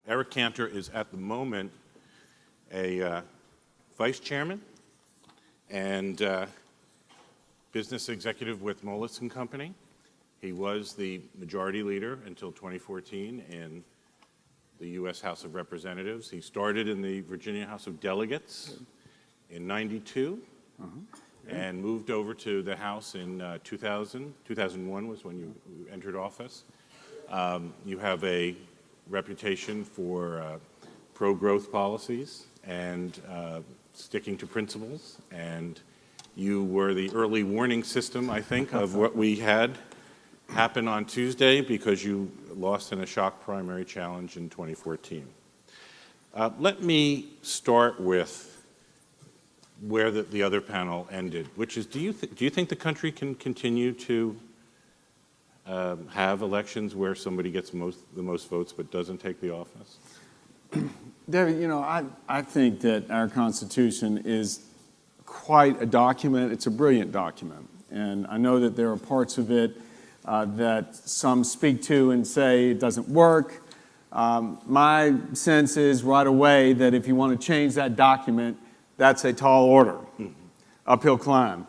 Eric Cantor is at the moment a vice chairman and business executive with Moelis Company. He was the majority leader until 2014 in the U.S. House of Representatives. He started in the Virginia House of Delegates in '92 and moved over to the House in 2000. 2001 was when you entered office. You have a reputation for pro-growth policies and sticking to principles, and you were the early warning system, I think, of what we had happen on Tuesday because you lost in a shock primary challenge in 2014. Let me start with where the other panel ended, which is, do you think the country can continue to have elections where somebody gets the most votes but doesn't take the office? David, you know, I think that our Constitution is quite a document. It's a brilliant document. And I know that there are parts of it that some speak to and say it doesn't work. My sense is right away that if you want to change that document, that's a tall order, uphill climb.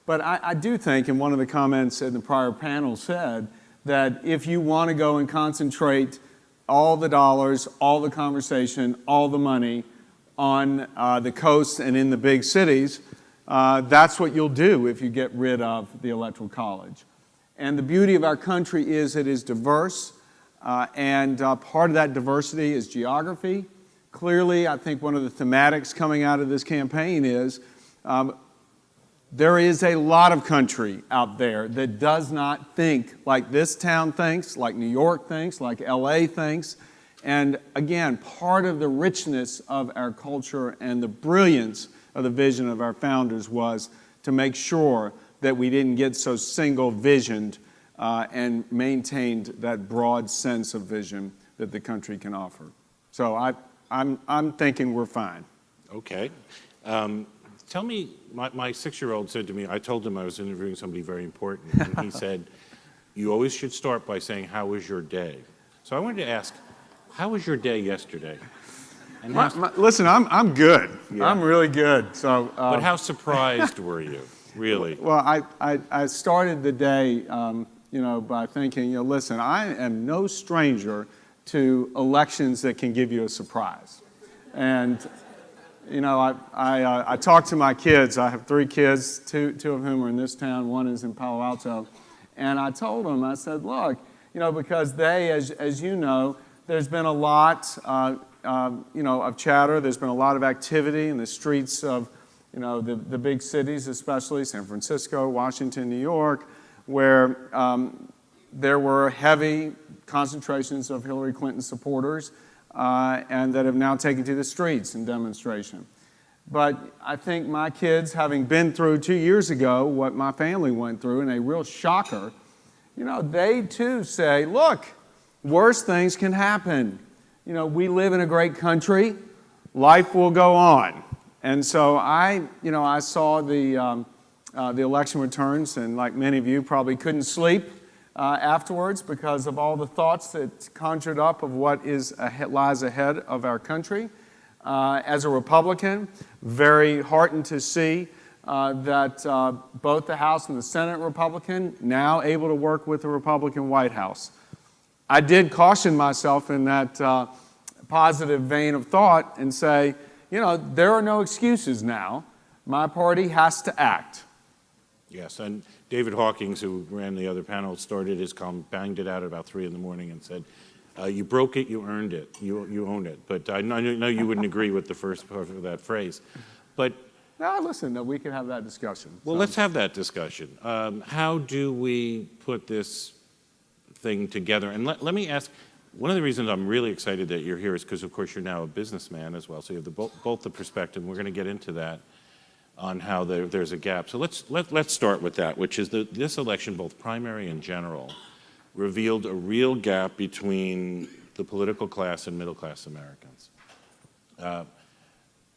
But I do think, and one of the comments in the prior panel said, that if you want to go and concentrate all the dollars, all the conversation, all the money on the coast and in the big cities, that's what you'll do if you get rid of the Electoral College. And the beauty of our country is it is diverse, and part of that diversity is geography. Clearly, I think one of the thematics coming out of this campaign is there is a lot of country out there that does not think like this town thinks, like New York thinks, like LA thinks. And again, part of the richness of our culture and the brilliance of the vision of our founders was to make sure that we didn't get so single-visioned and maintained that broad sense of vision that the country can offer. So I'm thinking we're fine. Okay. Tell me, my 6-year-old said to me, I told him I was interviewing somebody very important, and he said, you always should start by saying, how was your day? So I wanted to ask, how was your day yesterday? And listen, I'm good. Yeah. I'm really good. So, but how surprised were you, really? Well, I started the day, you know, by thinking, you know, listen, I am no stranger to elections that can give you a surprise. And you know, I talk to my kids. I have 3 kids, two of whom are in this town. One is in Palo Alto. And I told them, I said, look, you know, because they, as you know, there's been a lot, you know, of chatter. There's been a lot of activity in the streets of, you know, the big cities, especially San Francisco, Washington, New York, where there were heavy concentrations of Hillary Clinton supporters and that have now taken to the streets in demonstration. But I think my kids, having been through 2 years ago what my family went through, and a real shocker, you know, they too say, look, worse things can happen. You know, we live in a great country. Life will go on. And so I saw the election returns, and like many of you, probably couldn't sleep afterwards because of all the thoughts that conjured up of what lies ahead of our country. As a Republican, very heartened to see that both the House and the Senate Republican now able to work with the Republican White House. I did caution myself in that positive vein of thought and say, you know, there are no excuses now. My party has to act. Yes, and David Hawkins, who ran the other panel, started his column, banged it out at about 3 in the morning and said, you broke it, you earned it, you own it. But I know you wouldn't agree with the first part of that phrase. But no, listen, no, we can have that discussion. Well, let's have that discussion. How do we put this thing together? And let me ask, one of the reasons I'm really excited that you're here is because, of course, you're now a businessman as well. So you have both the perspective. We're going to get into that on how there's a gap. So let's start with that, which is this election, both primary and general, revealed a real gap between the political class and middle-class Americans.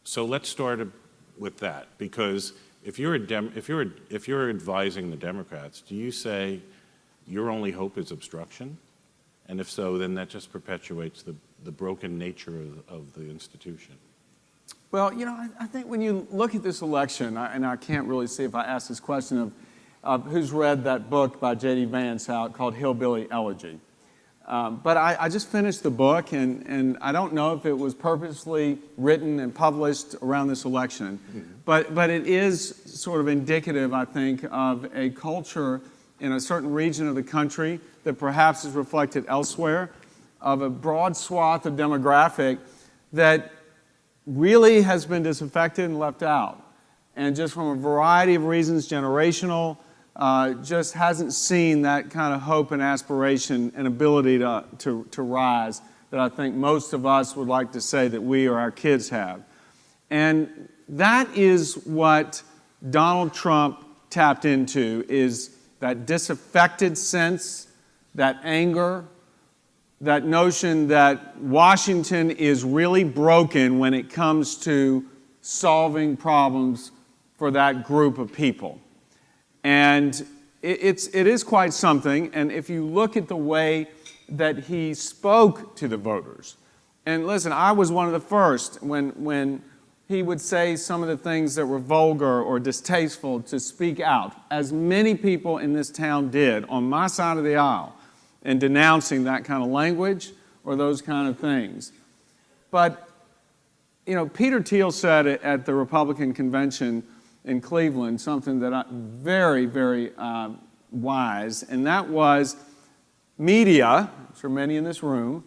So let's start with that, because if you're advising the Democrats, do you say your only hope is obstruction? And if so, then that just perpetuates the broken nature of the institution. Well, I think when you look at this election, and I can't really see if I ask this question of who's read that book by J.D. Vance out called Hillbilly Elegy. But I just finished the book, and I don't know if it was purposely written and published around this election, but it is sort of indicative, I think, of a culture in a certain region of the country that perhaps is reflected elsewhere, of a broad swath of demographic that really has been disaffected and left out. And just from a variety of reasons, generational, just hasn't seen that kind of hope and aspiration and ability to rise that I think most of us would like to say that we or our kids have. And that is what Donald Trump tapped into, is that disaffected sense, that anger, that notion that Washington is really broken when it comes to solving problems for that group of people. And it is quite something, and if you look at the way that he spoke to the voters, and listen, I was one of the first when he would say some of the things that were vulgar or distasteful to speak out, as many people in this town did on my side of the aisle, in denouncing that kind of language or those kind of things. But, Peter Thiel said at the Republican convention in Cleveland something that very, very wise, and that was media, for many in this room,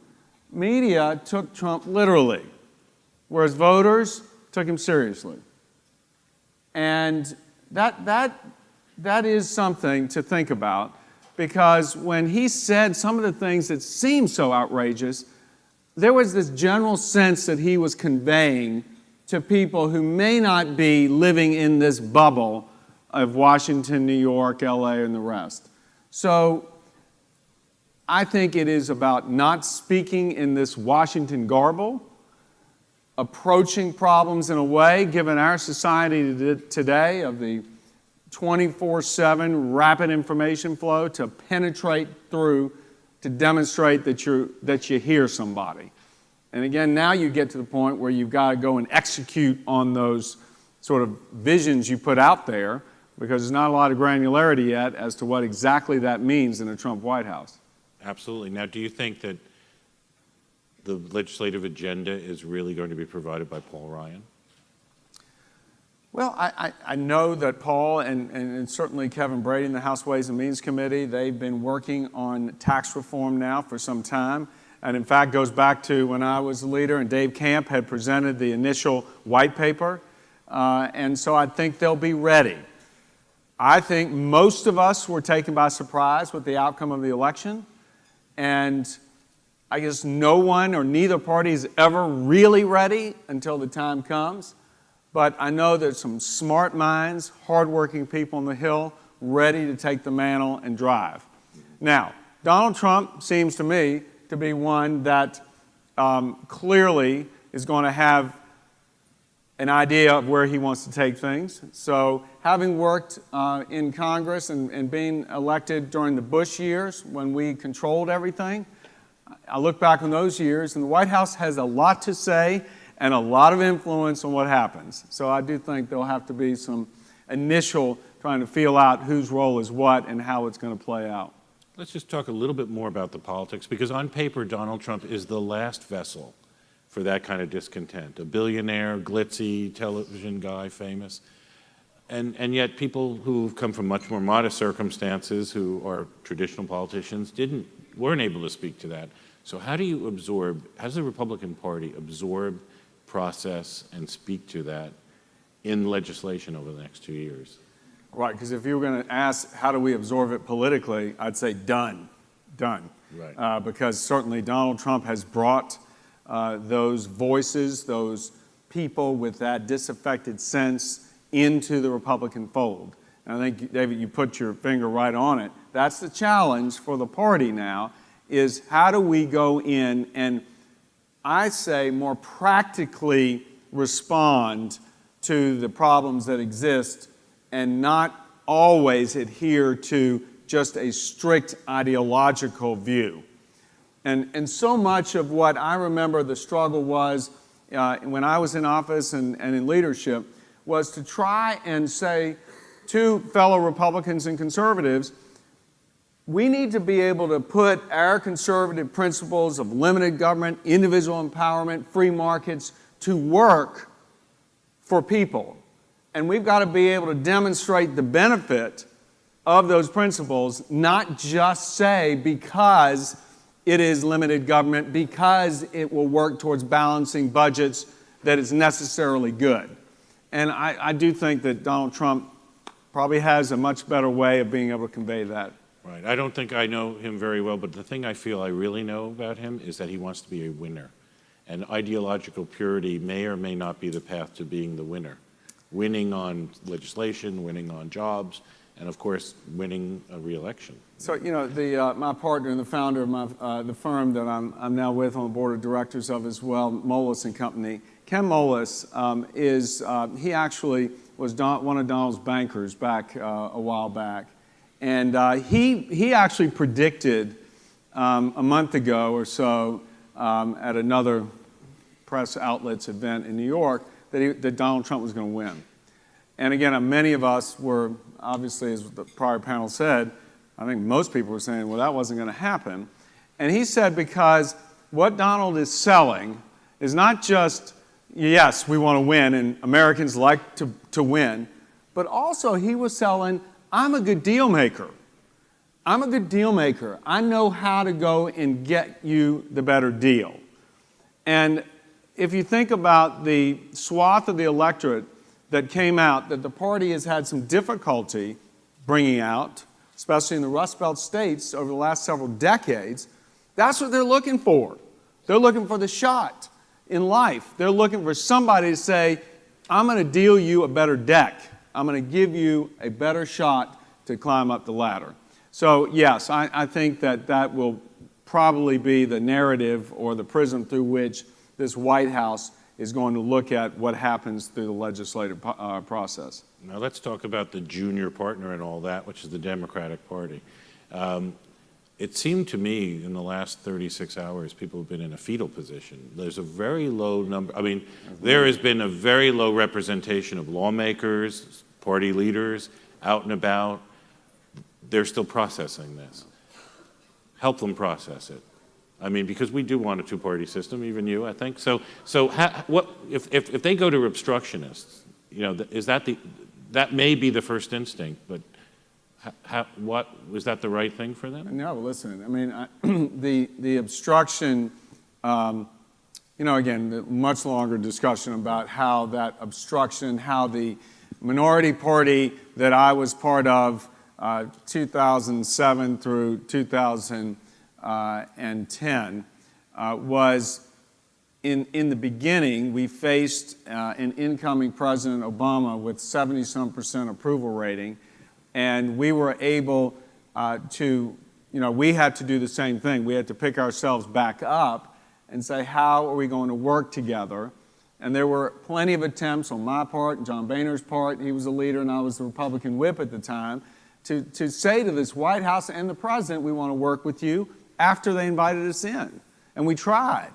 media took Trump literally, whereas voters took him seriously. And that is something to think about, because when he said some of the things that seemed so outrageous, there was this general sense that he was conveying to people who may not be living in this bubble of Washington, New York, LA, and the rest. So I think it is about not speaking in this Washington garble, approaching problems in a way, given our society today of the 24/7 rapid information flow, to penetrate through, to demonstrate that you hear somebody. And again, now you get to the point where you've got to go and execute on those sort of visions you put out there, because there's not a lot of granularity yet as to what exactly that means in a Trump White House. Absolutely. Now, do you think that the legislative agenda is really going to be provided by Paul Ryan? Well, I know that Paul and certainly Kevin Brady in the House Ways and Means Committee, they've been working on tax reform now for some time. And in fact, goes back to when I was the leader and Dave Camp had presented the initial white paper. And so I think they'll be ready. I think most of us were taken by surprise with the outcome of the election. And I guess no one or neither party is ever really ready until the time comes. But I know there's some smart minds, hardworking people on the Hill ready to take the mantle and drive. Now, Donald Trump seems to me to be one that clearly is going to have an idea of where he wants to take things. So having worked in Congress and being elected during the Bush years when we controlled everything, I look back on those years, and the White House has a lot to say and a lot of influence on what happens. So I do think there'll have to be some initial trying to feel out whose role is what and how it's going to play out. Let's just talk a little bit more about the politics, because on paper, Donald Trump is the last vessel for that kind of discontent. A billionaire, glitzy, television guy, famous. And yet people who've come from much more modest circumstances, who are traditional politicians, weren't able to speak to that. So how does the Republican Party absorb, process, and speak to that in legislation over the next 2 years? Right, because if you were going to ask how do we absorb it politically, I'd say done. Right. Because certainly Donald Trump has brought those voices, those people with that disaffected sense into the Republican fold. And I think, David, you put your finger right on it. That's the challenge for the party now, is how do we go in and, I say, more practically respond to the problems that exist and not always adhere to just a strict ideological view. And so much of what I remember the struggle was when I was in office and in leadership was to try and say to fellow Republicans and conservatives, we need to be able to put our conservative principles of limited government, individual empowerment, free markets to work for people. And we've got to be able to demonstrate the benefit of those principles, not just say because it is limited government, because it will work towards balancing budgets, that it's necessarily good. And I do think that Donald Trump probably has a much better way of being able to convey that. Right. I don't think I know him very well, but the thing I feel I really know about him is that he wants to be a winner. And ideological purity may or may not be the path to being the winner. Winning on legislation, winning on jobs, and of course, winning a re-election. So, you know, my partner and the founder of the firm that I'm now with on the board of directors of as well, Moelis Company, Ken Moelis he actually was one of Donald's bankers back a while back. And he actually predicted a month ago or so at another press outlets event in New York that Donald Trump was going to win. And again, many of us were, obviously, as the prior panel said, I think most people were saying, well, that wasn't going to happen. And he said because what Donald is selling is not just, yes, we want to win, and Americans like to win, but also he was selling, I'm a good deal maker. I'm a good deal maker. I know how to go and get you the better deal. And if you think about the swath of the electorate that came out, that the party has had some difficulty bringing out, especially in the Rust Belt states over the last several decades, that's what they're looking for. They're looking for the shot in life. They're looking for somebody to say, I'm going to deal you a better deck. I'm going to give you a better shot to climb up the ladder. So yes, I think that will probably be the narrative or the prism through which this White House is going to look at what happens through the legislative process. Now let's talk about the junior partner and all that, which is the Democratic Party. It seemed to me in the last 36 hours, people have been in a fetal position. There's a very low number, there has been a very low representation of lawmakers, party leaders, out and about. They're still processing this. Help them process it. Because we do want a two-party system, even you, I think. So what if they go to obstructionists? Is that may be the first instinct, but was that the right thing for them? No, listen. The obstruction. Again, the much longer discussion about how that obstruction, how the minority party that I was part of, 2007 through 2010, was in the beginning, we faced an incoming President Obama with 70-some% approval rating, and we were able to, we had to do the same thing. We had to pick ourselves back up and say, how are we going to work together? And there were plenty of attempts on my part, John Boehner's part, he was a leader and I was the Republican whip at the time, to say to this White House and the President, we want to work with you after they invited us in. And we tried.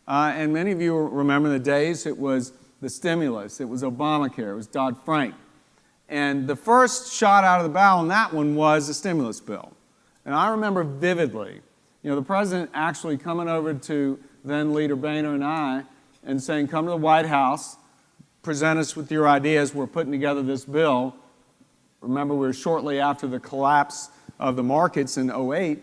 And many of you remember the days, it was the stimulus, it was Obamacare, it was Dodd-Frank. And the first shot out of the barrel on that one was the stimulus bill. And I remember vividly, the President actually coming over to then Leader Boehner and I and saying, come to the White House, present us with your ideas, we're putting together this bill. Remember, we were shortly after the collapse of the markets in 2008,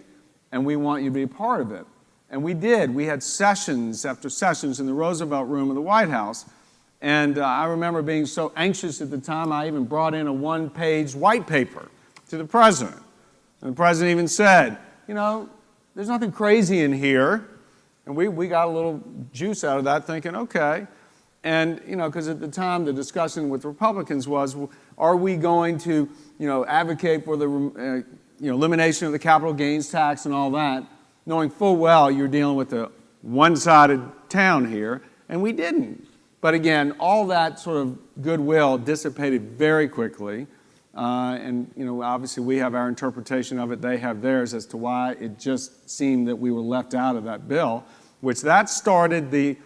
and we want you to be a part of it. And we did. We had sessions after sessions in the Roosevelt Room of the White House. And I remember being so anxious at the time, I even brought in a one-page white paper to the President. And the President even said, there's nothing crazy in here. And we got a little juice out of that thinking, okay. And, because at the time the discussion with Republicans was, are we going to, advocate for the elimination of the capital gains tax and all that, knowing full well you're dealing with a one-sided town here, and we didn't. But again, all that sort of goodwill dissipated very quickly, And, obviously we have our interpretation of it, they have theirs as to why it just seemed that we were left out of that bill, which that started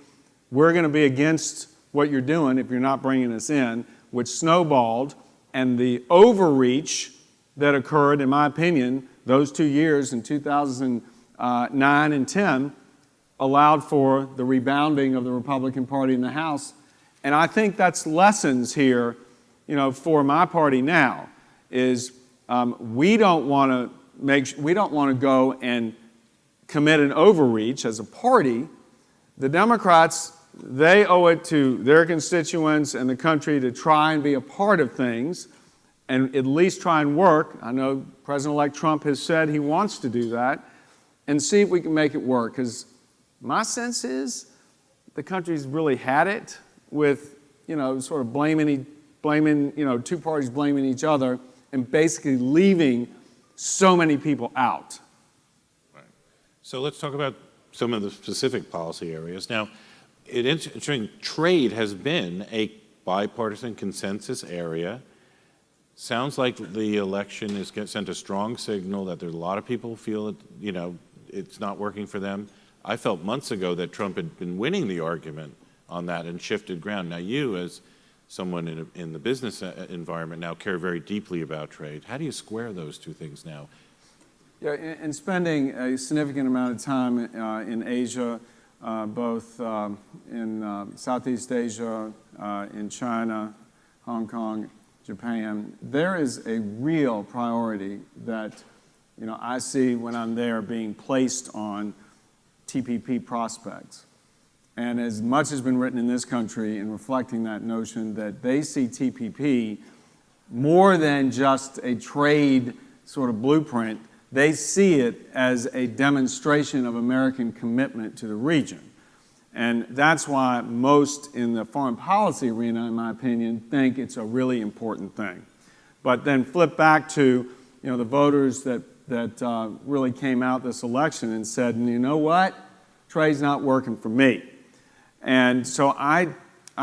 we're going to be against what you're doing if you're not bringing us in, which snowballed, and the overreach that occurred, in my opinion, those 2 years in 2009 and 10 allowed for the rebounding of the Republican Party in the House. And I think that's lessons here, for my party now, is we don't want to go and commit an overreach as a party. The Democrats, they owe it to their constituents and the country to try and be a part of things and at least try and work. I know President-elect Trump has said he wants to do that, and see if we can make it work. Because my sense is the country's really had it with, sort of blaming, two parties blaming each other and basically leaving so many people out. Right. So let's talk about some of the specific policy areas. Now, interesting, trade has been a bipartisan consensus area. Sounds like the election has sent a strong signal that there's a lot of people feel that, it's not working for them. I felt months ago that Trump had been winning the argument on that and shifted ground. Now you, as someone in the business environment, now care very deeply about trade. How do you square those two things now? Yeah, in spending a significant amount of time in Asia, both in Southeast Asia, in China, Hong Kong, Japan, there is a real priority that I see when I'm there being placed on TPP prospects. And as much has been written in this country in reflecting that notion that they see TPP more than just a trade sort of blueprint, they see it as a demonstration of American commitment to the region. And that's why most in the foreign policy arena, in my opinion, think it's a really important thing. But then flip back to the voters that really came out this election and said, you know what, trade's not working for me. And so I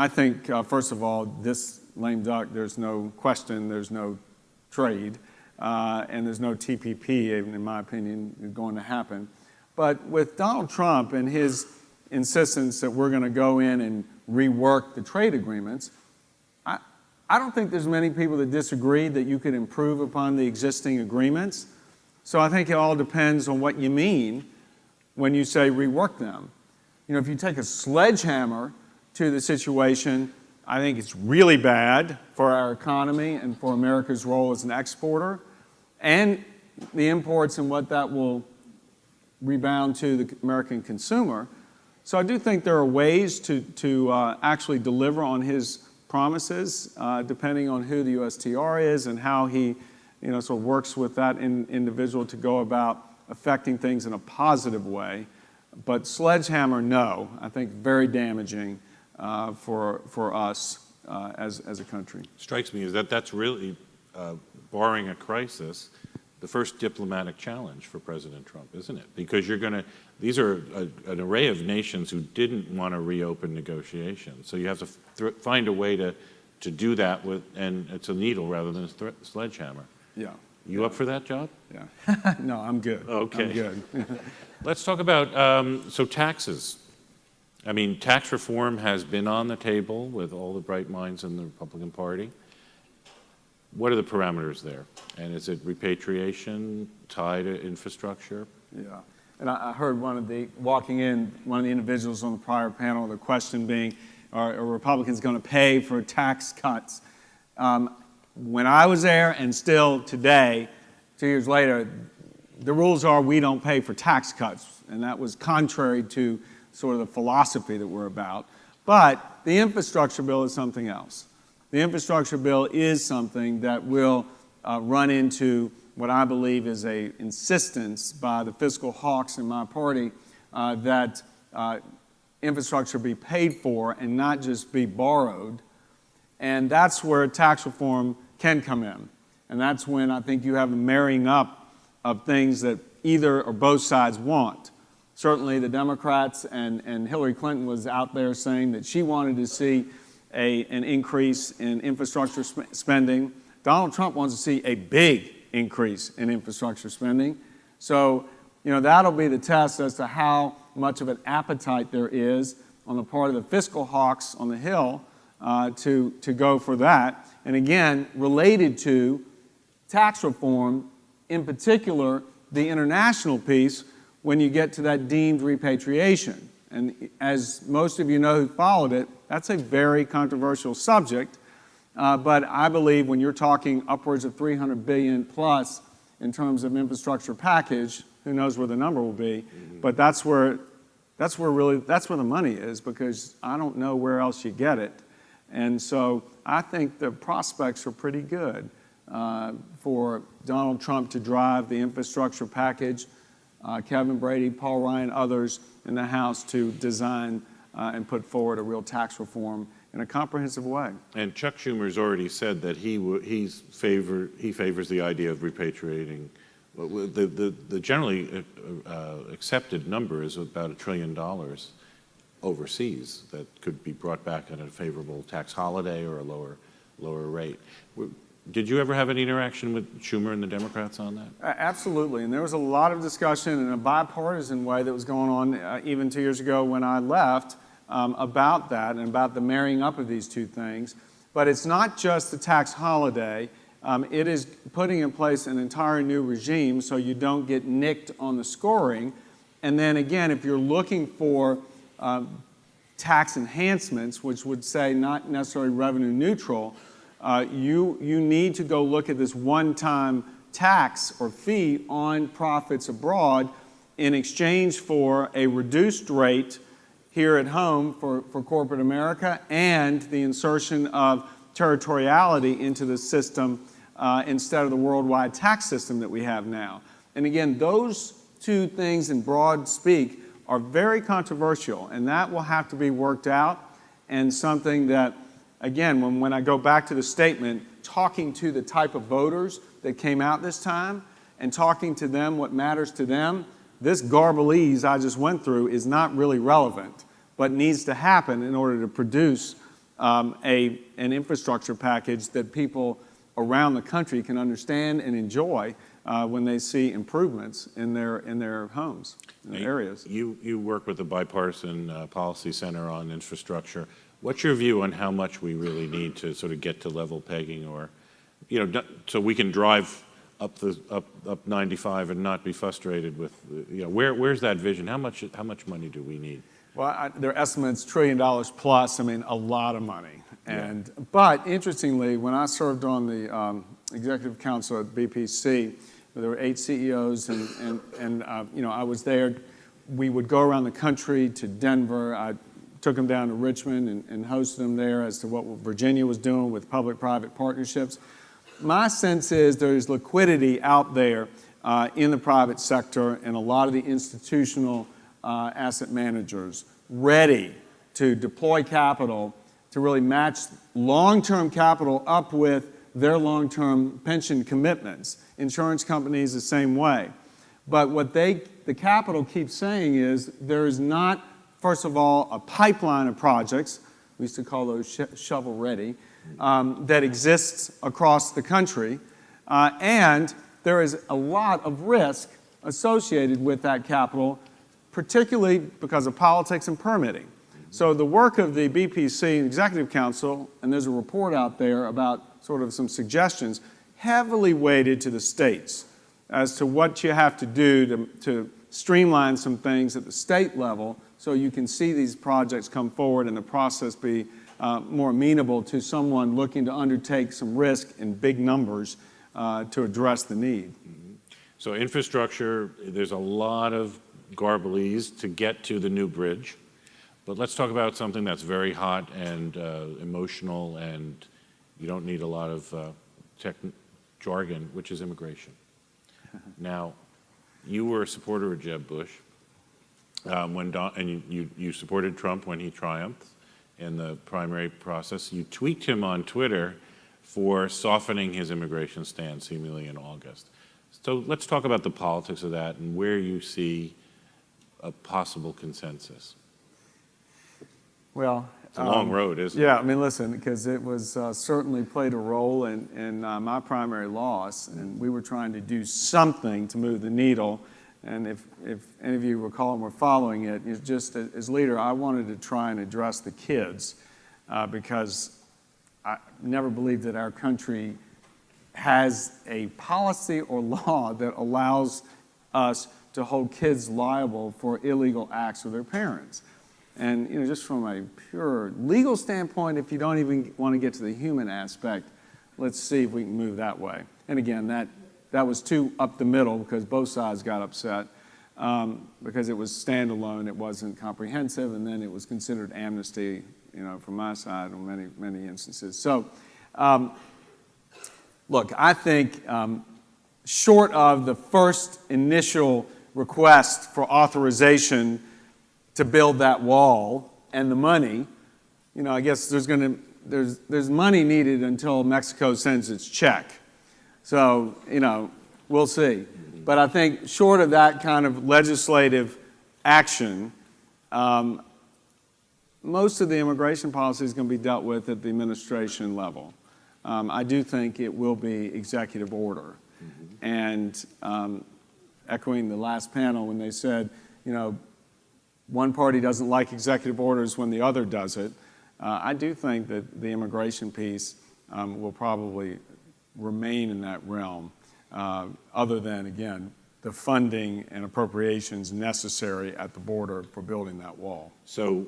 think, first of all, this lame duck, there's no question, there's no trade, and there's no TPP, even in my opinion, going to happen. But with Donald Trump and his insistence that we're going to go in and rework the trade agreements, I don't think there's many people that disagree that you could improve upon the existing agreements. So I think it all depends on what you mean when you say rework them. If you take a sledgehammer to the situation, I think it's really bad for our economy and for America's role as an exporter and the imports and what that will rebound to the American consumer. So I do think there are ways to actually deliver on his promises, depending on who the USTR is and how he sort of works with that individual to go about affecting things in a positive way. But sledgehammer, no, I think very damaging for us as a country. Strikes me as that's really, barring a crisis, the first diplomatic challenge for President Trump, isn't it? Because these are an array of nations who didn't want to reopen negotiations. So you have to find a way to do that and it's a needle rather than a sledgehammer. Yeah. You up for that job? Yeah. No, I'm good. Okay. I'm good. Let's talk about, so taxes. I mean, tax reform has been on the table with all the bright minds in the Republican Party. What are the parameters there? And is it repatriation, tied to infrastructure? Yeah. And I heard walking in, one of the individuals on the prior panel, the question being, are Republicans going to pay for tax cuts? When I was there and still today, 2 years later, the rules are we don't pay for tax cuts. And that was contrary to sort of the philosophy that we're about. But the infrastructure bill is something else. The infrastructure bill is something that will run into what I believe is an insistence by the fiscal hawks in my party that infrastructure be paid for and not just be borrowed. And that's where tax reform can come in. And that's when I think you have a marrying up of things that either or both sides want. Certainly the Democrats and Hillary Clinton was out there saying that she wanted to see an increase in infrastructure spending. Donald Trump wants to see a big increase in infrastructure spending. So, that'll be the test as to how much of an appetite there is on the part of the fiscal hawks on the Hill to go for that. And again, related to tax reform, in particular, the international piece, when you get to that deemed repatriation. And as most of you know who followed it, that's a very controversial subject. But I believe when you're talking upwards of $300 billion plus in terms of infrastructure package, who knows where the number will be, but that's where the money is, because I don't know where else you get it. And so I think the prospects are pretty good for Donald Trump to drive the infrastructure package, Kevin Brady, Paul Ryan, others in the House to design and put forward a real tax reform in a comprehensive way. And Chuck Schumer's already said that he favors the idea of repatriating. The generally accepted number is about $1 trillion overseas that could be brought back at a favorable tax holiday or a lower rate. Did you ever have any interaction with Schumer and the Democrats on that? Absolutely, and there was a lot of discussion in a bipartisan way that was going on even 2 years ago when I left about that and about the marrying up of these two things. But it's not just the tax holiday. It is putting in place an entire new regime so you don't get nicked on the scoring. And then again, if you're looking for tax enhancements, which would say not necessarily revenue neutral, you need to go look at this one-time tax or fee on profits abroad in exchange for a reduced rate here at home for corporate America and the insertion of territoriality into the system instead of the worldwide tax system that we have now. And again, those two things in broad speak are very controversial, and that will have to be worked out, and something that, again, when I go back to the statement, talking to the type of voters that came out this time and talking to them what matters to them, this garblese I just went through is not really relevant, but needs to happen in order to produce an infrastructure package that people around the country can understand and enjoy when they see improvements in their homes, in their areas. You work with the Bipartisan Policy Center on infrastructure. What's your view on how much we really need to sort of get to level pegging, or, so we can drive up 95 and not be frustrated with, where's that vision? How much money do we need? Well, their estimate's $1 trillion plus. I mean, a lot of money. But interestingly, when I served on the executive council at BPC, there were 8 CEOs, and I was there. We would go around the country to Denver. I took them down to Richmond and hosted them there as to what Virginia was doing with public-private partnerships. My sense is there's liquidity out there in the private sector and a lot of the institutional asset managers ready to deploy capital to really match long-term capital up with their long-term pension commitments. Insurance companies the same way. But what the capital keeps saying is there is not, first of all, a pipeline of projects, we used to call those shovel-ready, that exists across the country, and there is a lot of risk associated with that capital, particularly because of politics and permitting. So the work of the BPC Executive Council, and there's a report out there about sort of some suggestions, heavily weighted to the states as to what you have to do to streamline some things at the state level so you can see these projects come forward and the process be more amenable to someone looking to undertake some risk in big numbers to address the need. So infrastructure, there's a lot of garblese to get to the new bridge. But let's talk about something that's very hot and emotional, and you don't need a lot of jargon, which is immigration. Now, you were a supporter of Jeb Bush, and you supported Trump when he triumphed in the primary process. You tweaked him on Twitter for softening his immigration stance seemingly in August. So let's talk about the politics of that and where you see a possible consensus. Well, It's a long road, isn't it? Yeah, I mean, listen, because it was certainly played a role in my primary loss, and we were trying to do something to move the needle. And if any of you recall and were following it, just as leader, I wanted to try and address the kids because I never believed that our country has a policy or law that allows us to hold kids liable for illegal acts of their parents. And just from a pure legal standpoint, if you don't even want to get to the human aspect, let's see if we can move that way. And again, that was too up the middle because both sides got upset because it was standalone, it wasn't comprehensive, and then it was considered amnesty, from my side on many instances. So, look, I think short of the first initial request for authorization to build that wall and the money, I guess there's money needed until Mexico sends its check. So, we'll see. But I think short of that kind of legislative action, most of the immigration policy is going to be dealt with at the administration level. I do think it will be executive order. And echoing the last panel when they said, one party doesn't like executive orders when the other does it, I do think that the immigration piece will probably remain in that realm, other than, again, the funding and appropriations necessary at the border for building that wall. So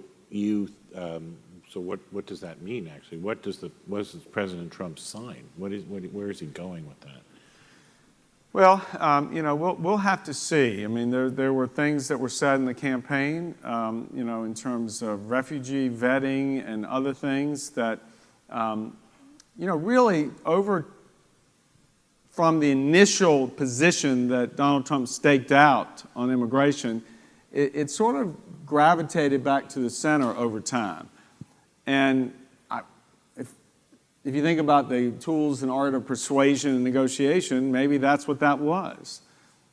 what does that mean, actually? What does President Trump sign? Where is he going with that? Well, we'll have to see. I mean, there were things that were said in the campaign, in terms of refugee vetting and other things that, really from the initial position that Donald Trump staked out on immigration, it sort of gravitated back to the center over time. And if you think about the tools and art of persuasion and negotiation, maybe that's what that was.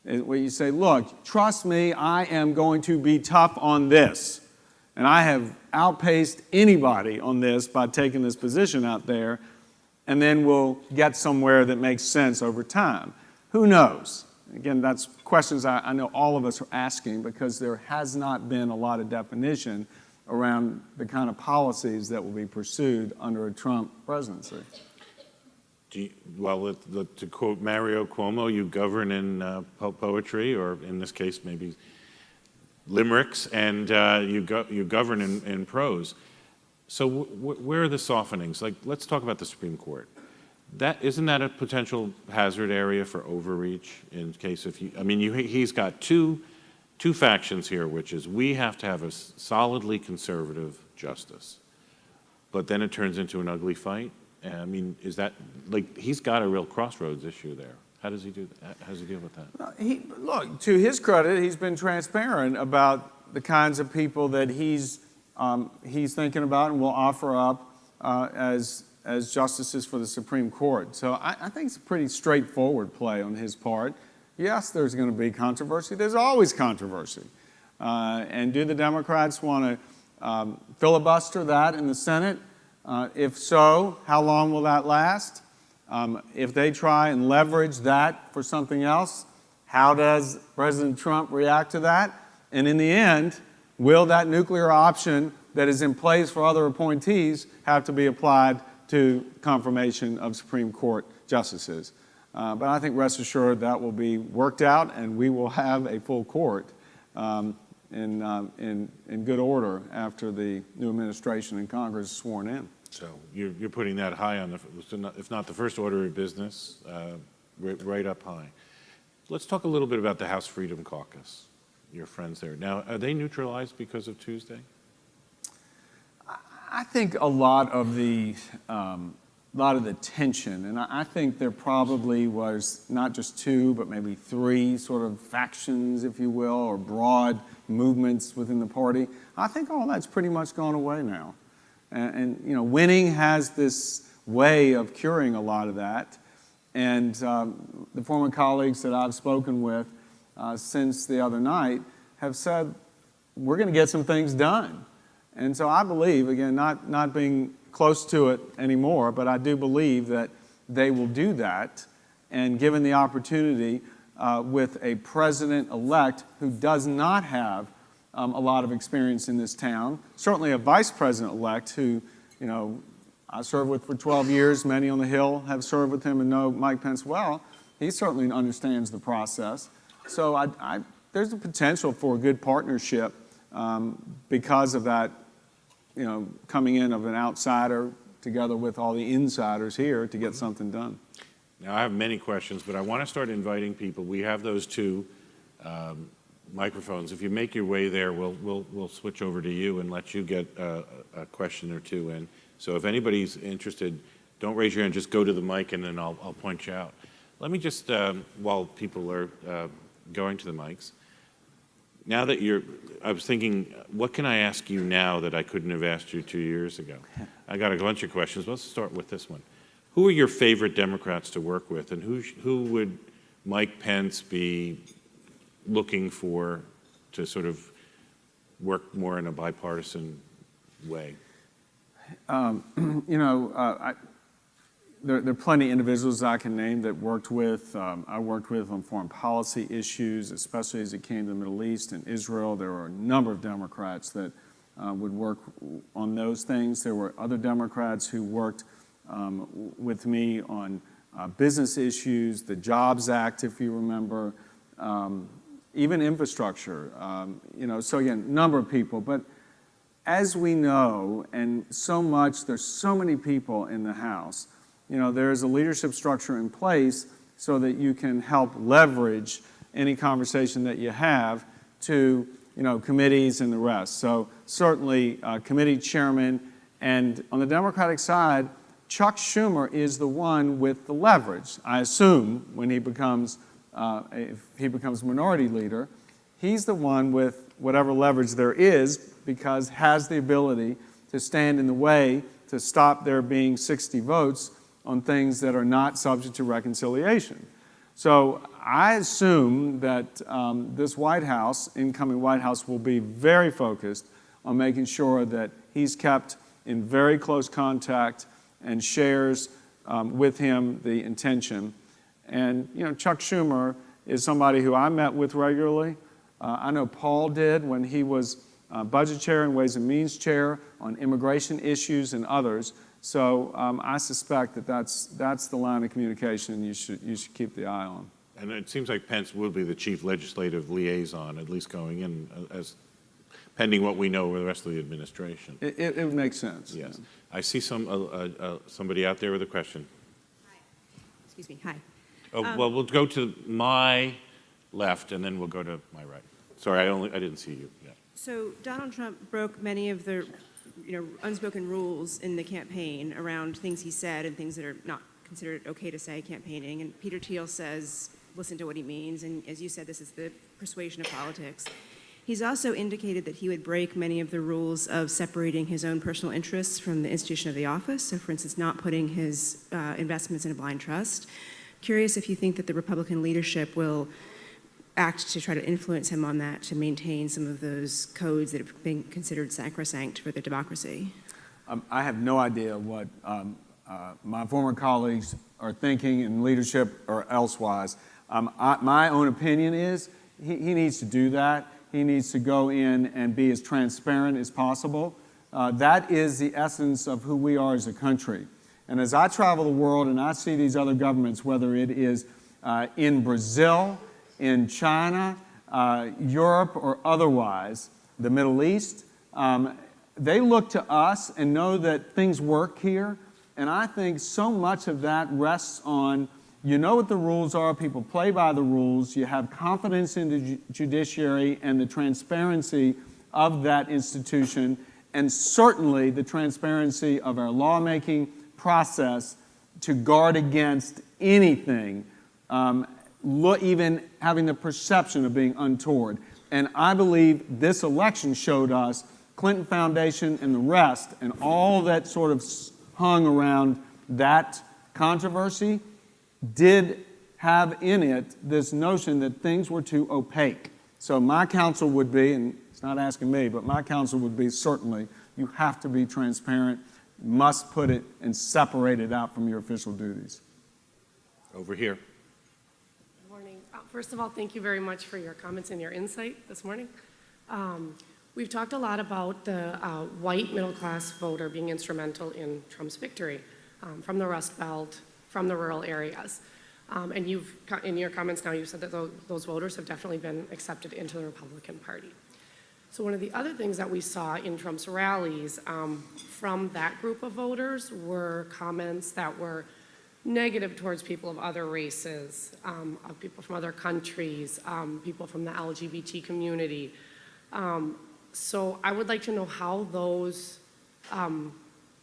Where you say, look, trust me, I am going to be tough on this. And I have outpaced anybody on this by taking this position out there, and then we'll get somewhere that makes sense over time. Who knows? Again, that's questions I know all of us are asking because there has not been a lot of definition around the kind of policies that will be pursued under a Trump presidency. To quote Mario Cuomo, you govern in poetry, or in this case maybe limericks, and you govern in prose. So where are the softenings? Like, let's talk about the Supreme Court. Isn't that a potential hazard area for overreach in case he's got two factions here, which is we have to have a solidly conservative justice, but then it turns into an ugly fight. I mean, is that, he's got a real crossroads issue there. How does he do that? How does he deal with that? Look, to his credit, he's been transparent about the kinds of people that he's thinking about and will offer up as justices for the Supreme Court. So I think it's a pretty straightforward play on his part. Yes, there's going to be controversy. There's always controversy. And do the Democrats want to filibuster that in the Senate? If so, how long will that last? If they try and leverage that for something else, how does President Trump react to that? And in the end, will that nuclear option that is in place for other appointees have to be applied to confirmation of Supreme Court justices? But I think rest assured that will be worked out, and we will have a full court in good order after the new administration and Congress is sworn in. So you're putting that high on if not the first order of business, right up high. Let's talk a little bit about the House Freedom Caucus, your friends there. Now, are they neutralized because of Tuesday? I think a lot of the tension, and I think there probably was not just two, but maybe three sort of factions, if you will, or broad movements within the party. I think all that's pretty much gone away now. And winning has this way of curing a lot of that. And the former colleagues that I've spoken with since the other night have said, we're going to get some things done. And so I believe, again, not being close to it anymore, but I do believe that they will do that. And given the opportunity with a president-elect who does not have a lot of experience in this town, certainly a vice president-elect who, you know, I served with for 12 years. Many on the Hill have served with him and know Mike Pence well. He certainly understands the process. So there's a potential for a good partnership because of that, you know, coming in of an outsider together with all the insiders here to get something done. Now, I have many questions, but I want to start inviting people. We have those two microphones. If you make your way there, we'll switch over to you and let you get a question or two in. So if anybody's interested, don't raise your hand, just go to the mic and then I'll point you out. Let me just, while people are going to the mics, now that I was thinking, what can I ask you now that I couldn't have asked you 2 years ago? I got a bunch of questions. Let's start with this one. Who are your favorite Democrats to work with, and who would Mike Pence be looking for to sort of work more in a bipartisan way? You know, there are plenty of individuals I can name that worked with. I worked with on foreign policy issues, especially as it came to the Middle East and Israel. There were a number of Democrats that would work on those things. There were other Democrats who worked with me on business issues, the Jobs Act, if you remember, even infrastructure. You know, so again, a number of people. But as we know, and there's so many people in the House, you know, there's a leadership structure in place so that you can help leverage any conversation that you have to, you know, committees and the rest. So certainly committee chairman, and on the Democratic side, Chuck Schumer is the one with the leverage. I assume when he becomes, if he becomes minority leader, he's the one with whatever leverage there is because has the ability to stand in the way to stop there being 60 votes on things that are not subject to reconciliation. So I assume that this White House, incoming White House, will be very focused on making sure that he's kept in very close contact and shares with him the intention. And, you know, Chuck Schumer is somebody who I met with regularly. I know Paul did when he was budget chair and Ways and Means chair on immigration issues and others. So I suspect that that's the line of communication you should keep the eye on. And it seems like Pence will be the chief legislative liaison, at least going in, as pending what we know with the rest of the administration. It would make sense. Yes. Yeah. I see somebody out there with a question. Hi. Excuse me. Hi. Oh, well, we'll go to my left, and then we'll go to my right. Sorry, I didn't see you yet. So Donald Trump broke many of the, you know, unspoken rules in the campaign around things he said and things that are not considered okay to say campaigning. And Peter Thiel says, listen to what he means. And as you said, this is the persuasion of politics. He's also indicated that he would break many of the rules of separating his own personal interests from the institution of the office. So, for instance, not putting his investments in a blind trust. Curious if you think that the Republican leadership will act to try to influence him on that to maintain some of those codes that have been considered sacrosanct for the democracy. I have no idea what my former colleagues are thinking in leadership or elsewise. My own opinion is he needs to do that. He needs to go in and be as transparent as possible. That is the essence of who we are as a country. And as I travel the world and I see these other governments, whether it is in Brazil, in China, Europe, or otherwise, the Middle East, they look to us and know that things work here. And I think so much of that rests on, you know what the rules are, people play by the rules, you have confidence in the judiciary and the transparency of that institution, and certainly the transparency of our lawmaking process to guard against anything, even having the perception of being untoward. And I believe this election showed us Clinton Foundation and the rest, and all that sort of hung around that controversy, did have in it this notion that things were too opaque. So my counsel would be, and it's not asking me, but my counsel would be certainly You have to be transparent, must put it and separate it out from your official duties. Over here. Good morning. First of all, thank you very much for your comments and your insight this morning. We've talked a lot about the white middle-class voter being instrumental in Trump's victory from the Rust Belt, from the rural areas. And in your comments now, you've said that those voters have definitely been accepted into the Republican Party. So one of the other things that we saw in Trump's rallies from that group of voters were comments that were negative towards people of other races, of people from other countries, people from the LGBT community. So I would like to know how those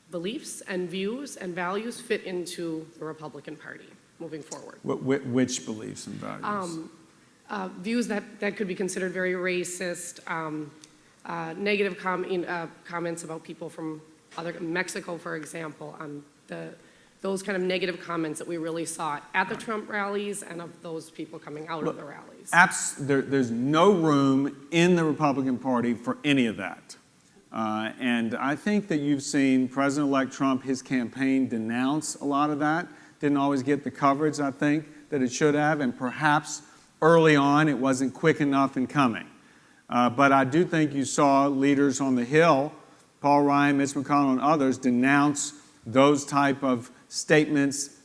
beliefs and views and values fit into the Republican Party moving forward. Which beliefs and values? Views that could be considered very racist, negative comments about people from Mexico, for example, those kind of negative comments that we really saw at the Trump rallies and of those people coming out of the rallies. There's no room in the Republican Party for any of that. And I think that you've seen President-elect Trump, his campaign, denounce a lot of that. Didn't always get the coverage, I think, that it should have, and perhaps early on it wasn't quick enough in coming. But I do think you saw leaders on the Hill, Paul Ryan, Mitch McConnell, and others, denounce those type of statements,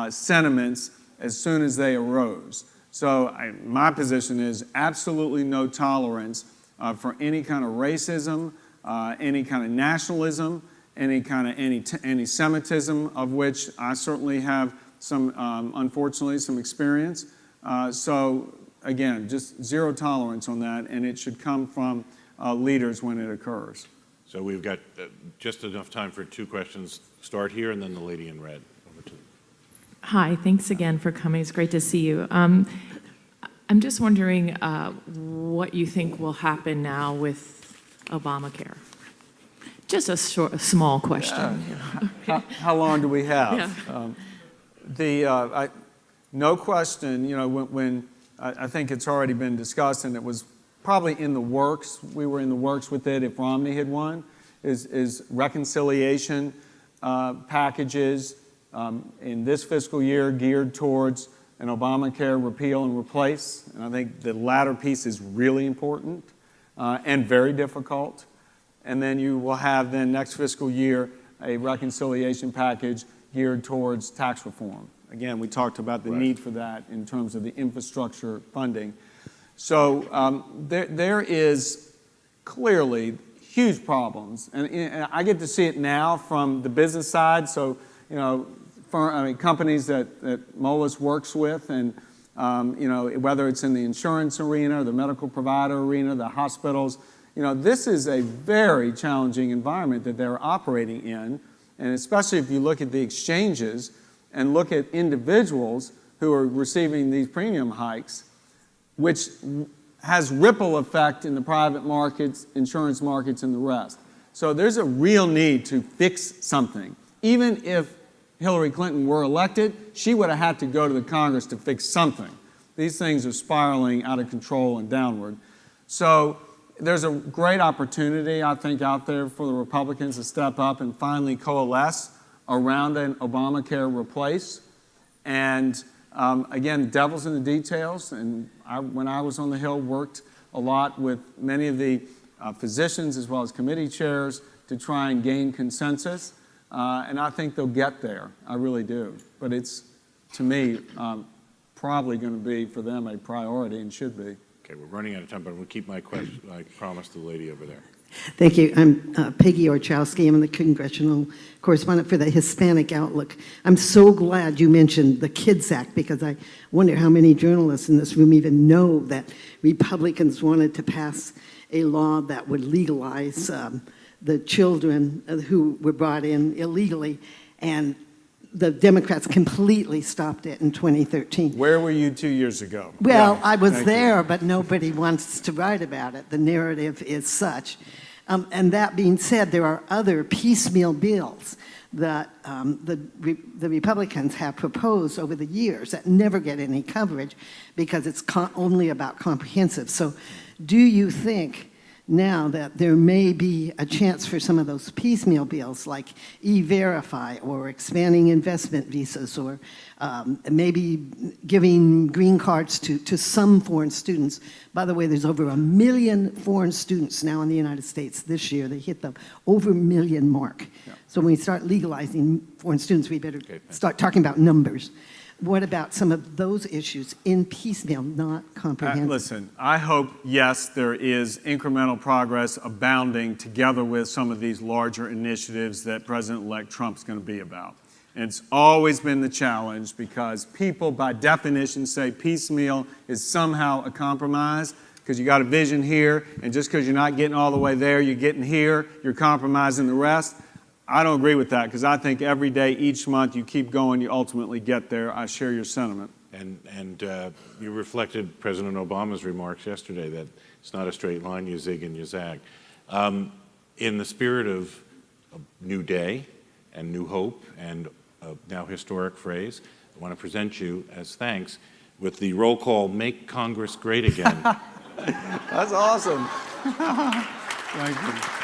sentiments, as soon as they arose. So my position is absolutely no tolerance for any kind of racism, any kind of nationalism, any kind of anti-Semitism, of which I certainly have some, unfortunately, some experience. So again, just zero tolerance on that, and it should come from leaders when it occurs. So we've got just enough time for 2 questions. Start here, and then the lady in red. Over to you. Hi, thanks again for coming. It's great to see you. I'm just wondering what you think will happen now with Obamacare. Just a small question. How long do we have? Yeah. No question, you know, when I think it's already been discussed, and it was probably in the works, we were in the works with it if Romney had won, is reconciliation packages in this fiscal year geared towards an Obamacare repeal and replace. And I think the latter piece is really important and very difficult. And then you will have then next fiscal year a reconciliation package geared towards tax reform. Again, we talked about the need for that in terms of the infrastructure funding. So there is clearly huge problems, and I get to see it now from the business side. So, you know, companies that Moelis works with, and you know, whether it's in the insurance arena, the medical provider arena, the hospitals, you know, this is a very challenging environment that they're operating in, and especially if you look at the exchanges and look at individuals who are receiving these premium hikes, which has ripple effect in the private markets, insurance markets, and the rest. So there's a real need to fix something. Even if Hillary Clinton were elected, she would have had to go to the Congress to fix something. These things are spiraling out of control and downward. So there's a great opportunity, I think, out there for the Republicans to step up and finally coalesce around an Obamacare replace. And again, the devil's in the details. And when I was on the Hill, worked a lot with many of the physicians as well as committee chairs to try and gain consensus. And I think they'll get there. I really do. But it's, to me, probably going to be for them a priority and should be. Okay, we're running out of time, but I'm going to keep my question. I promised the lady over there. Thank you. I'm Peggy Orchowski. I'm the congressional correspondent for the Hispanic Outlook. I'm so glad you mentioned the KIDS Act, because I wonder how many journalists in this room even know that Republicans wanted to pass a law that would legalize the children who were brought in illegally, and the Democrats completely stopped it in 2013. Where were you 2 years ago? Well, Yeah, I was thank there, you. but nobody wants to write about it. The narrative is such. And that being said, there are other piecemeal bills that the Republicans have proposed over the years that never get any coverage because it's only about comprehensive. So do you think now that there may be a chance for some of those piecemeal bills like E-Verify or expanding investment visas or maybe giving green cards to some foreign students. By the way, there's over 1 million foreign students now in the United States this year. They hit the over 1 million mark. Yeah. So when we start legalizing foreign students, we better start talking about numbers. What about some of those issues in piecemeal, not comprehensive? Listen, I hope, yes, there is incremental progress abounding together with some of these larger initiatives that President-elect Trump's going to be about. And it's always been the challenge because people, by definition, say piecemeal is somehow a compromise because you got a vision here, and just because you're not getting all the way there, you're getting here, you're compromising the rest. I don't agree with that because I think every day, each month, you keep going, you ultimately get there. I share your sentiment. And you reflected President Obama's remarks yesterday that it's not a straight line, you zig and you zag. In the spirit of a new day and new hope and a now historic phrase, I want to present you as thanks with the roll call, "Make Congress Great Again." That's awesome. Thank you.